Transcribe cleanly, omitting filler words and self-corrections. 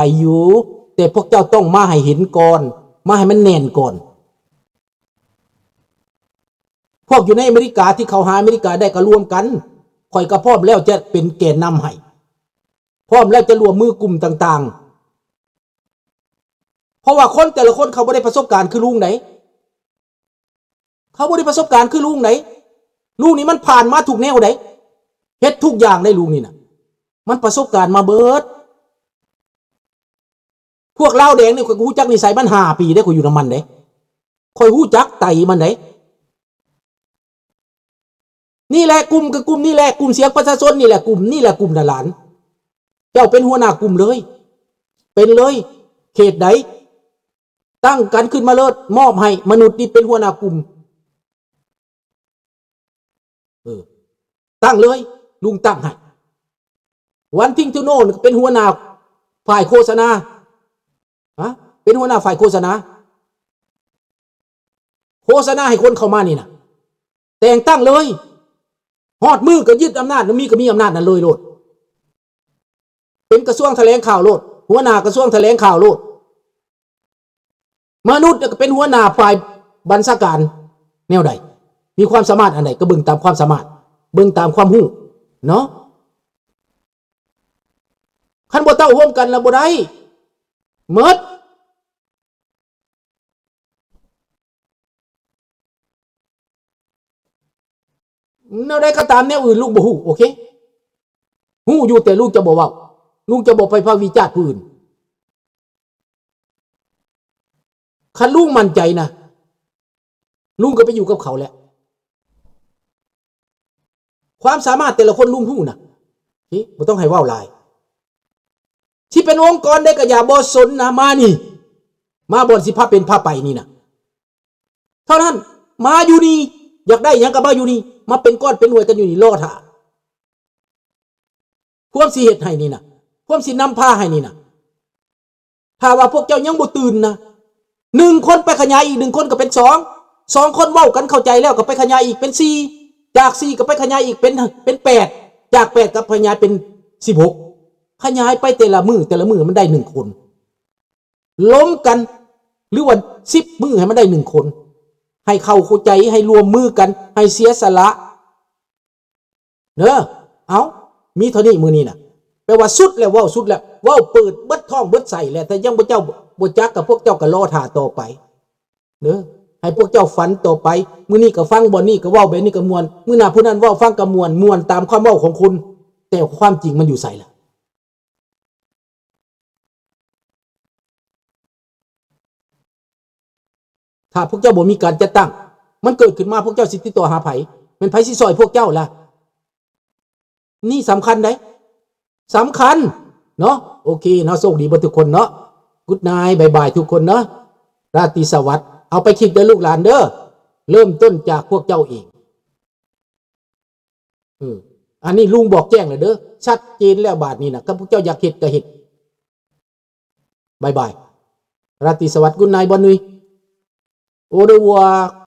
ไปอยู่แต่พวกเจ้าต้องมาให้เห็นก่อนมาให้มันแน่นก่อนพวกอยู่ในอเมริกาที่เขาหาอเมริกาได้ก็รวมกันข่อยก็พร้อมแล้วจะเป็นแกนนำให้พร้อมแล้วจะรวมมือกลุ่มต่างๆเพราะว่าคนแต่ละคนเขาไม่ได้ประสบการณ์คือลุงไหนเขาไม่ได้ประสบการณ์คือลุงไหนลุงนี่มันผ่านมาถูกแนวไหนเฮ็ดทุกอย่างได้ลุงนี่นะมันประสบการณ์มาเบิดพวกเล่าแดงนี่ข่อยฮู้จักนิสัยมัน5 ปีได้ข่อยอยู่น้ำมันเด้ข่อยฮู้จักไตมันเด้นี่แหละกลุ่มกับกลุ่มนี่แหละกลุ่มเสียงประชาชนนี่แหละกลุ่มนี่แหละกลุ่มหลานเจ้าเป็นหัวหน้ากลุ่มเลยเป็นเลยเขตใดตั้งกันขึ้นมาเลิศมอบให้มนุษย์นี่เป็นหัวหน้ากลุ่มตั้งเลยลุงตั้งให้วันทิ้งทูโน่เป็นหัวหน้าฝ่ายโฆษณาเป็นหัวหน้าฝ่ายโฆษณาให้คนเข้ามานี่นะแต่งตั้งเลยฮอดมือก็ยึดอำนาจมีก็มีอำนาจนั้นเลยโลดเป็นกระทรวงแถลงข่าวโลดหัวหน้ากระทรวงแถลงข่าวโลดมนุษย์ก็เป็นหัวหน้าฝ่ายบัญชาการแนวใดมีความสามารถอันใดก็เบิ่งตามความสามารถเบิ่งตามความรู้เนาะคันบ่เต้าร่วมกันแล้วบ่ได้หมดแนวใดก็ตามแนวอื่นลูกบ่ฮู้โอเคฮู้อยู่แต่ลูกจะบ่เว้าลูกจะบ่ไปพากษ์วิจารณ์ผู้อื่นคันลูกมั่นใจนะลุงก็ไปอยู่กับเขาแหละความสามารถแต่ละคนลุงฮู้นะนี่บ่ต้องให้เว้าหลายที่เป็นองค์กรได้ก็อย่าบ่สนนะมานี่มาบ่อนสิพาเป็นพาไปนี่นะเท่านั้นมาอยู่นี่อยากได้หยังก็มาอยู่นี่มาเป็นก้อนเป็นหน่วยกันอยู่นี่รอท่าความสิเฮ็ดให้นี่นะความสินำพาให้นี่นะถ้าว่าพวกเจ้ายังบ่ตื่นนะ1 คนไปขยายอีก1 คนก็เป็น2 คนเว้ากันเข้าใจแล้วก็ไปขยายอีกเป็น4จาก4ก็ไปขยายอีกเป็น8จาก8ก็ขยายเป็น16ขยายไปแต่ละมือมันได้1 คนล้มกันหรือว่า10 มือให้มันได้1 คนให้เข้าใจให้รวมมือกันให้เสียสละเด้อเอามีเท่านี้มือนี้น่ะแปลว่าสุดแล้วเว้าสุดแล้วเว้าเปิดเบิดท้องเบิดใส่แล้วแต่ยังบ่เจ้าบ่จักกับพวกเจ้าก็รอท่าต่อไปเด้อให้พวกเจ้าฝันต่อไปมื้อนี้ก็ฟังบ่นี้ก็เว้าแบบนี้ก็ม่วนมื้อหน้าผู้นั้นเว้าฟังก็ม่วนตามความเว้าของคุณแต่ความจริงมันอยู่ไสล่ะถ้าพวกเจ้าบ่มีการจัดตั้งมันเกิดขึ้นมาพวกเจ้าสิติดต่อหาไผเป็นไผสิซอยพวกเจ้าล่ะนี่สำคัญได้สำคัญเนาะโอเคเนาะโชคดีบ่ทุกคนเนาะกุดนายบายบายทุกคนเนาะราตรีสวัสดิ์เอาไปคิดเด้อลูกหลานเด้อเริ่มต้นจากพวกเจ้าเองอันนี้ลุงบอกแจ้งเลยเด้อชัดเจนแล้วบาดนี้นะถ้าพวกเจ้าอยากเฮ็ดก็เฮ็ดบายบายราตรีสวัสดิ์กุดนายบ่นุยโอเดวัว